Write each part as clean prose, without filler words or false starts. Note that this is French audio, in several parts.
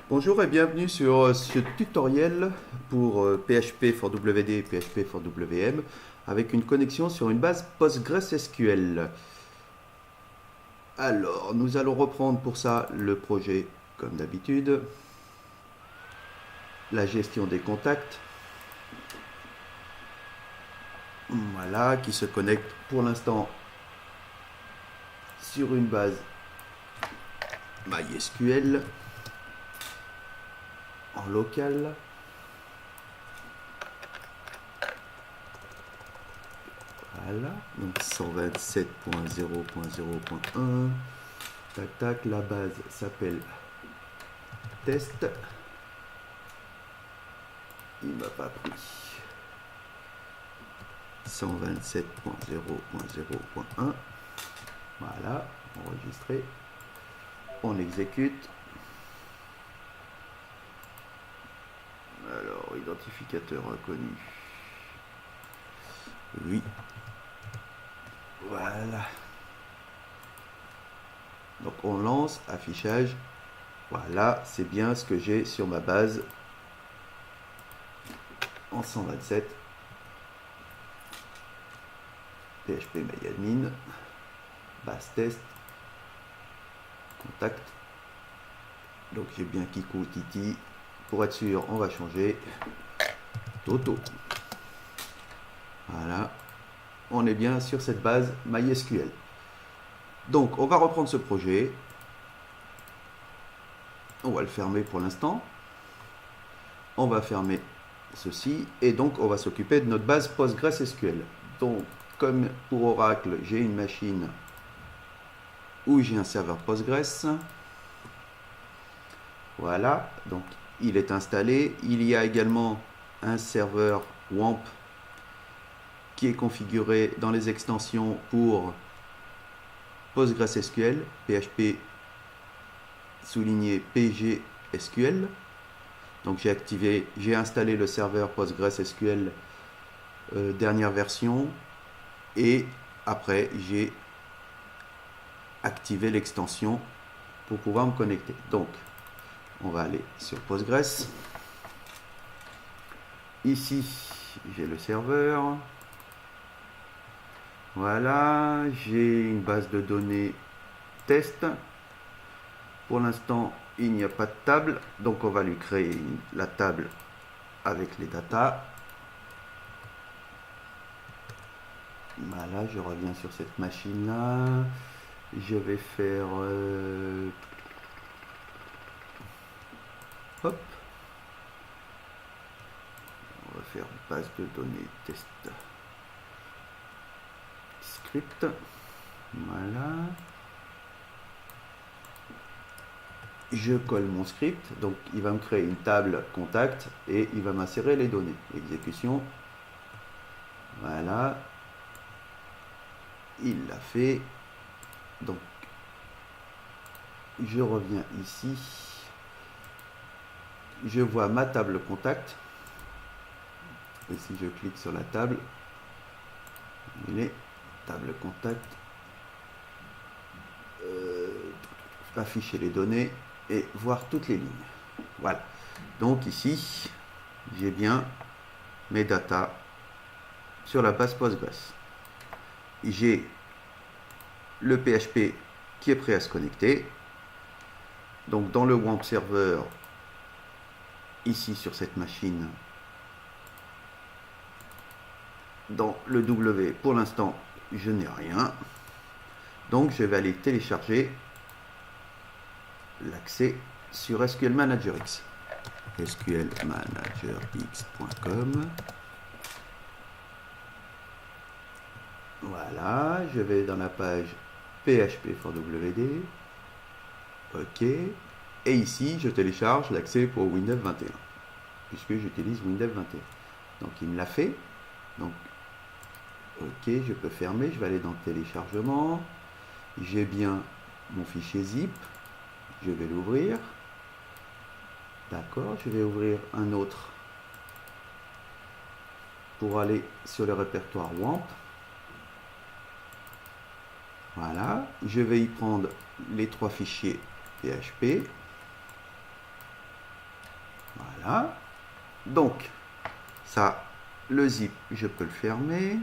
Bonjour et bienvenue sur ce tutoriel pour PHP for WD et PHP for WM avec une connexion sur une base PostgreSQL. Alors, nous allons reprendre pour ça le projet comme d'habitude, la gestion des contacts, voilà, qui se connecte pour l'instant sur une base MySQL en local. Voilà, donc 127.0.0.1. Tac tac, la base s'appelle test. Il m'a pas pris. 127.0.0.1. Voilà, enregistré. On exécute. Alors, identificateur inconnu. Oui. Voilà. Donc on lance, affichage. Voilà, c'est bien ce que j'ai sur ma base en 127. PHP MyAdmin, base test, contact. Donc j'ai bien Kikou Titi. Pour être sûr, on va changer Toto. Voilà, on est bien sur cette base MySQL. Donc on va reprendre ce projet. On va le fermer pour l'instant. On va fermer ceci et donc on va s'occuper de notre base PostgreSQL. Donc comme pour Oracle, j'ai une machine où j'ai un serveur Postgres. Voilà, donc il est installé. Il y a également un serveur WAMP qui est configuré dans les extensions pour PostgreSQL, PHP souligné PGSQL. Donc j'ai installé le serveur PostgreSQL dernière version et après j'ai activé l'extension pour pouvoir me connecter. Donc on va aller sur Postgres. Ici j'ai le serveur. Voilà, j'ai une base de données test. Pour l'instant, il n'y a pas de table, donc on va lui créer la table avec les datas. Voilà, je reviens sur cette machine-là. Je vais faire... hop. On va faire base de données test. Script. Voilà. Je colle mon script, donc il va me créer une table contact et il va m'insérer les données. Exécution. Voilà. Il l'a fait. Donc, je reviens ici. Je vois ma table contact. Et si je clique sur la table, il est table contact. Afficher les données et voir toutes les lignes. Voilà. Donc ici, j'ai bien mes datas sur la base Postgres. J'ai le PHP qui est prêt à se connecter. Donc dans le WAMP serveur, ici sur cette machine, dans le W, pour l'instant, je n'ai rien. Donc je vais aller télécharger l'accès sur SQL Manager X. sqlmanagerx.com. Voilà, je vais dans la page PHP for WD. OK. Et ici, je télécharge l'accès pour Windows 21, puisque j'utilise Windows 21. Donc, il me l'a fait. Donc, OK, je peux fermer. Je vais aller dans téléchargement. J'ai bien mon fichier zip. Je vais l'ouvrir. D'accord, je vais ouvrir un autre pour aller sur le répertoire WAMP. Voilà, je vais y prendre les trois fichiers PHP. Voilà. Donc, ça, le zip, je peux le fermer.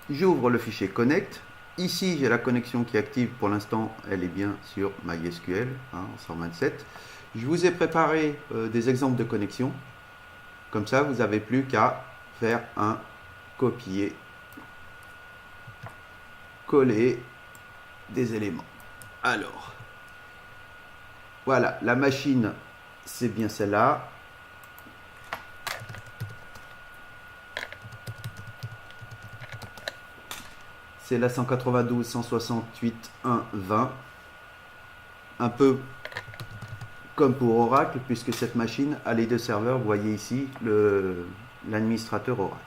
J'ouvre le fichier connect. Ici, j'ai la connexion qui est active. Pour l'instant, elle est bien sur MySQL, en 127. Je vous ai préparé des exemples de connexion. Comme ça, vous n'avez plus qu'à faire un copier, coller des éléments. Alors, voilà, la machine, c'est bien celle-là. C'est la 192.168.1.20. Un peu comme pour Oracle, puisque cette machine a les deux serveurs. Vous voyez ici l'administrateur Oracle.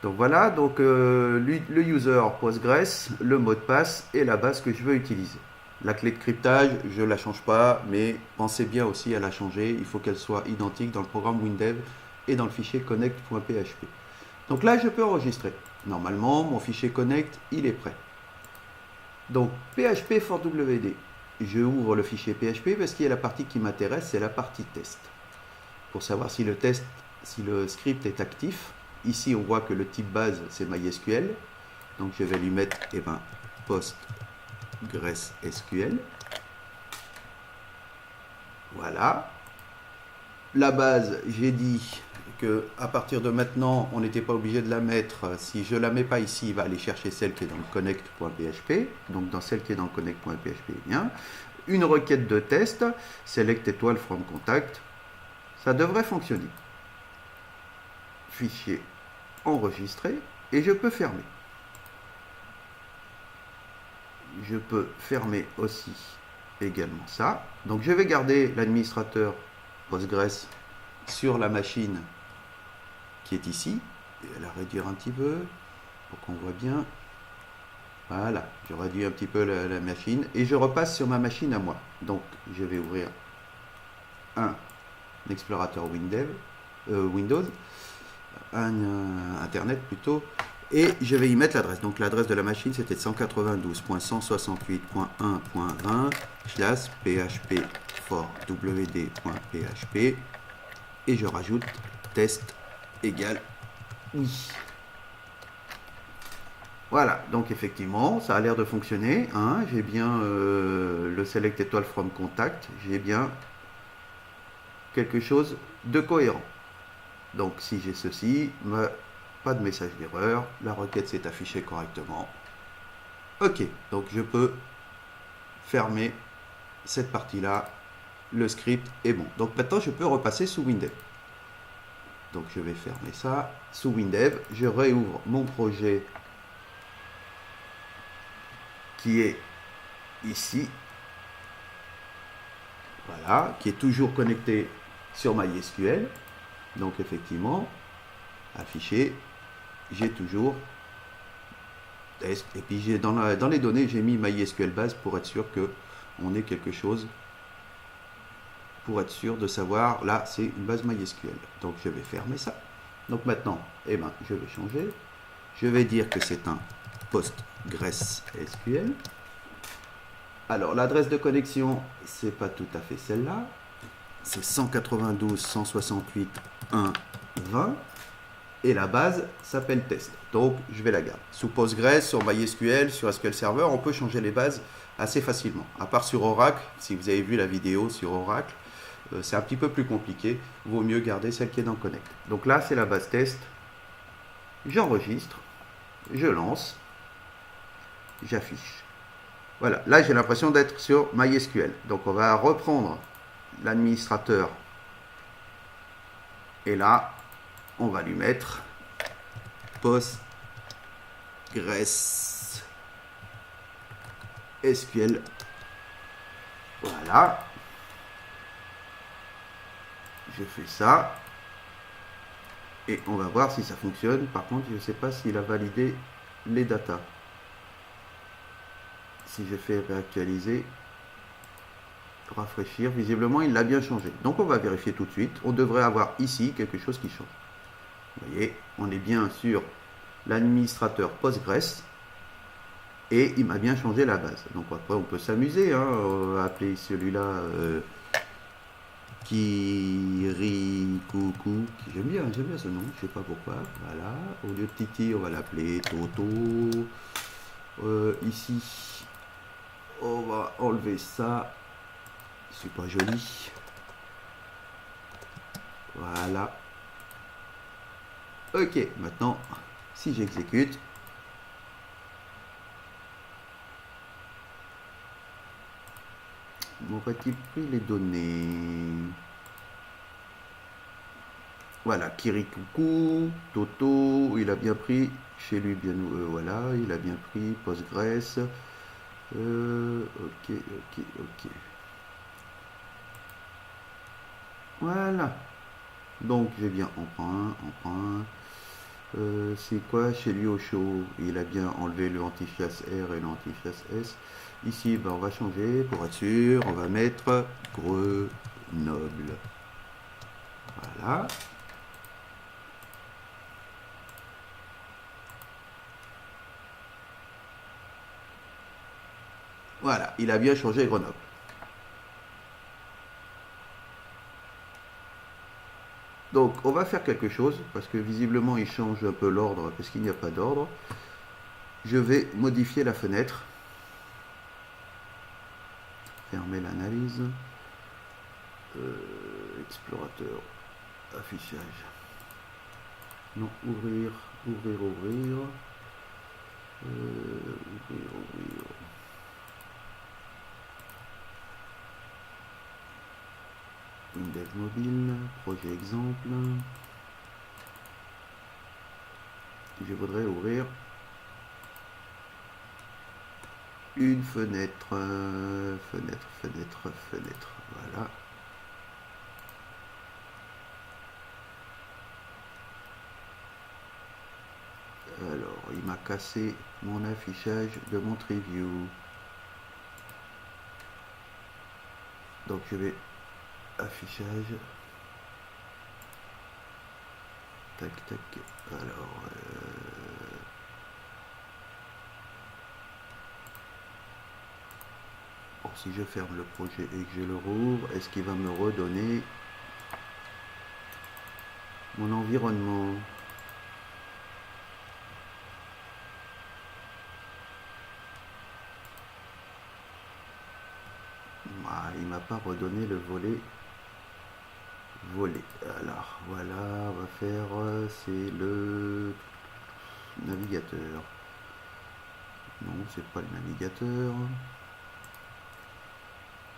Donc voilà, donc le user Postgres, le mot de passe et la base que je veux utiliser. La clé de cryptage, je ne la change pas, mais pensez bien aussi à la changer. Il faut qu'elle soit identique dans le programme WinDev et dans le fichier connect.php. Donc là, je peux enregistrer. Normalement, mon fichier connect, il est prêt. Donc, PHP for WD. Je ouvre le fichier PHP parce qu'il y a la partie qui m'intéresse, c'est la partie test. Pour savoir si le script est actif. Ici, on voit que le type base, c'est MySQL. Donc, je vais lui mettre PostgreSQL. Voilà. La base, j'ai dit que à partir de maintenant, on n'était pas obligé de la mettre. Si je ne la mets pas ici, il va aller chercher celle qui est dans le connect.php. Donc dans celle qui est dans le connect.php, bien. Une requête de test, select étoile from contact. Ça devrait fonctionner. Fichier enregistré et je peux fermer. Je peux fermer aussi également ça. Donc je vais garder l'administrateur Postgres sur la machine qui est ici. Je vais la réduire un petit peu pour qu'on voit bien. Voilà, je réduis un petit peu la machine et je repasse sur ma machine à moi. Donc je vais ouvrir un explorateur Windows, Internet plutôt, et je vais y mettre l'adresse. Donc l'adresse de la machine c'était 192.168.1.20 /php for wd.php et je rajoute test égale oui. Voilà, donc effectivement, ça a l'air de fonctionner. Hein. J'ai bien le select étoile from contact. J'ai bien quelque chose de cohérent. Donc si j'ai ceci, pas de message d'erreur. La requête s'est affichée correctement. Ok, donc je peux fermer cette partie-là. Le script est bon. Donc maintenant, je peux repasser sous WinDev. Donc je vais fermer ça. Sous WinDev, je réouvre mon projet qui est ici. Voilà, qui est toujours connecté sur MySQL. Donc effectivement, affiché, j'ai toujours test. Et puis j'ai dans les données, j'ai mis MySQL base pour être sûr que on ait quelque chose, pour être sûr de savoir, là c'est une base MySQL. Donc je vais fermer ça. Donc maintenant, je vais changer. Je vais dire que c'est un PostgreSQL. Alors l'adresse de connexion, c'est pas tout à fait celle-là. C'est 192.168.1.20 et la base s'appelle test. Donc je vais la garder. Sous Postgres, sur MySQL, sur SQL Server, on peut changer les bases assez facilement. À part sur Oracle, si vous avez vu la vidéo sur Oracle, c'est un petit peu plus compliqué. Il vaut mieux garder celle qui est dans Connect. Donc là, c'est la base test. J'enregistre, je lance, j'affiche. Voilà, là j'ai l'impression d'être sur MySQL. Donc on va reprendre l'administrateur. Et là, on va lui mettre PostgreSQL. Voilà. Je fais ça. Et on va voir si ça fonctionne. Par contre, je ne sais pas s'il a validé les datas. Si je fais réactualiser, rafraîchir, visiblement il l'a bien changé. Donc on va vérifier tout de suite. On devrait avoir ici quelque chose qui change. Vous voyez, on est bien sur l'administrateur Postgres et il m'a bien changé la base. Donc après on peut s'amuser, hein, appeler celui-là Kirikoukou, j'aime bien ce nom, je sais pas pourquoi. Voilà, au lieu de Titi, on va l'appeler Toto. Ici, on va enlever ça, c'est pas joli. Voilà. Ok, maintenant, si j'exécute, m'aurait-il pris les données? Voilà, Kirikoukou, Toto, il a bien pris chez lui, bien voilà, il a bien pris Postgres. Ok. Voilà. Donc j'ai bien emprunt. C'est quoi chez lui au show? Il a bien enlevé le anti-chasse R et l'anti-chasse S. Ici, ben, on va changer pour être sûr. On va mettre Grenoble. Voilà. Voilà, il a bien changé Grenoble. Donc, on va faire quelque chose, parce que visiblement, il change un peu l'ordre, parce qu'il n'y a pas d'ordre. Je vais modifier la fenêtre. Fermer l'analyse. Explorateur. Affichage. Non, ouvrir. Ouvrir. Index mobile, projet exemple. Je voudrais ouvrir une fenêtre. Fenêtre. Voilà. Alors, il m'a cassé mon affichage de mon Triview. Donc, je vais affichage. Tac. Alors, bon, si je ferme le projet et que je le rouvre, est-ce qu'il va me redonner mon environnement? Il m'a pas redonné le volet. Alors voilà, on va faire, c'est le navigateur. Non, c'est pas le navigateur.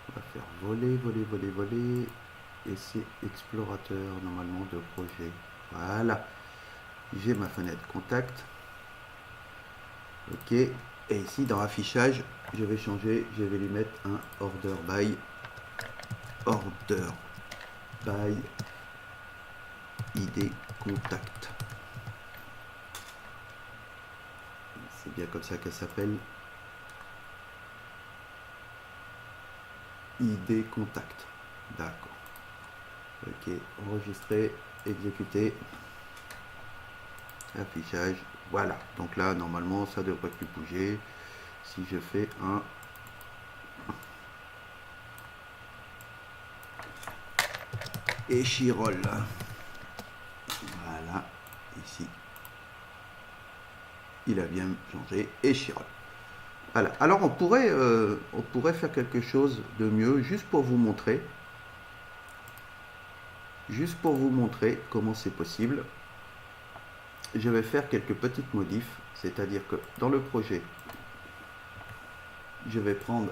On va faire voler. Et c'est explorateur normalement de projet. Voilà. J'ai ma fenêtre contact. Ok. Et ici dans affichage, je vais changer, je vais lui mettre un order by ID contact. C'est bien comme ça qu'elle s'appelle. ID contact. D'accord. Ok, enregistrer, exécuter. Affichage. Voilà. Donc là, normalement, ça devrait plus bouger. Si je fais un Échirol. Voilà, ici. Il a bien changé Échirol. Voilà. Alors on pourrait faire quelque chose de mieux, juste pour vous montrer. Juste pour vous montrer comment c'est possible. Je vais faire quelques petites modifs. C'est-à-dire que dans le projet, je vais prendre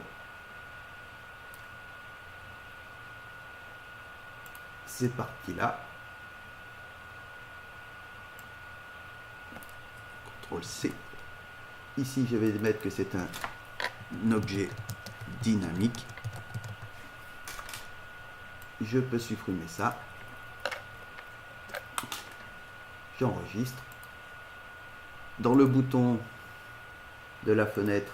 ces parties-là. CTRL-C. Ici, je vais mettre que c'est un objet dynamique. Je peux supprimer ça. J'enregistre. Dans le bouton de la fenêtre,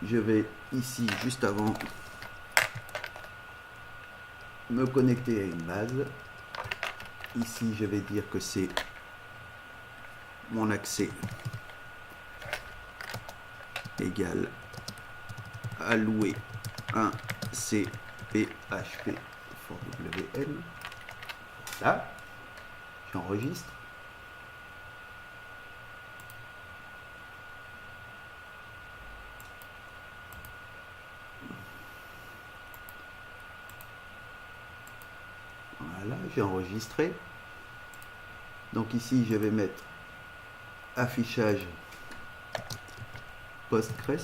je vais ici, juste avant, me connecter à une base. Ici, je vais dire que c'est mon accès égal alloué 1 CP PHP for WM. Là, j'enregistre. Voilà, j'ai enregistré. Donc ici, je vais mettre affichage Postgres.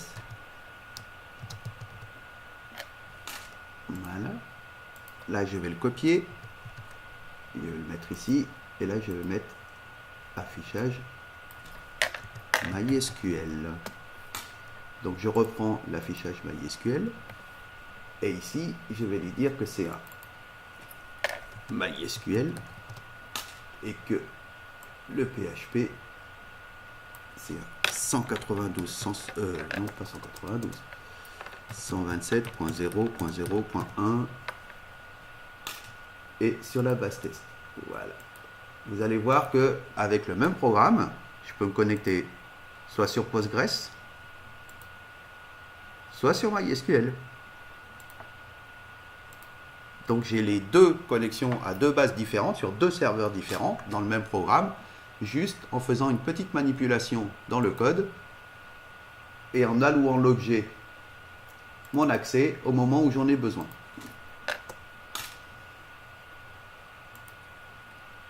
Voilà. Là, je vais le copier. Je vais le mettre ici. Et là, je vais mettre affichage MySQL. Donc, je reprends l'affichage MySQL. Et ici, je vais lui dire que c'est un MySQL et que le PHP c'est 192, non pas 192, 127.0.0.1 et sur la base test. Voilà. Vous allez voir que avec le même programme, je peux me connecter soit sur Postgres, soit sur MySQL. Donc j'ai les deux connexions à deux bases différentes sur deux serveurs différents dans le même programme, juste en faisant une petite manipulation dans le code et en allouant l'objet mon accès au moment où j'en ai besoin.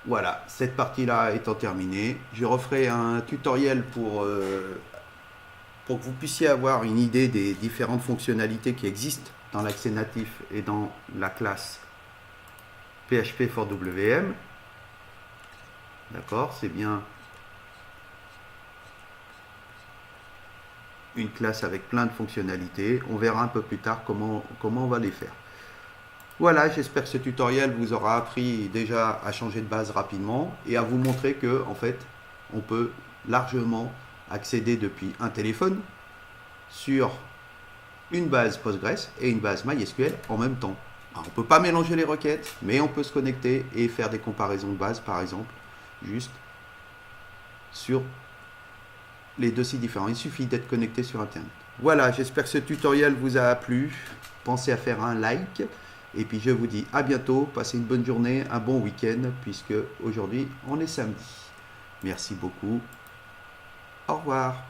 Voilà, cette partie-là étant terminée, je referai un tutoriel pour que vous puissiez avoir une idée des différentes fonctionnalités qui existent dans l'accès natif et dans la classe PHP for WM. D'accord, c'est bien une classe avec plein de fonctionnalités. On verra un peu plus tard comment on va les faire. Voilà, j'espère que ce tutoriel vous aura appris déjà à changer de base rapidement et à vous montrer que en fait, on peut largement accéder depuis un téléphone sur une base Postgres et une base MySQL en même temps. Alors, on ne peut pas mélanger les requêtes, mais on peut se connecter et faire des comparaisons de base, par exemple, juste sur les deux sites différents. Il suffit d'être connecté sur Internet. Voilà, j'espère que ce tutoriel vous a plu. Pensez à faire un like. Et puis je vous dis à bientôt. Passez une bonne journée, un bon week-end, puisque aujourd'hui, on est samedi. Merci beaucoup. Au revoir.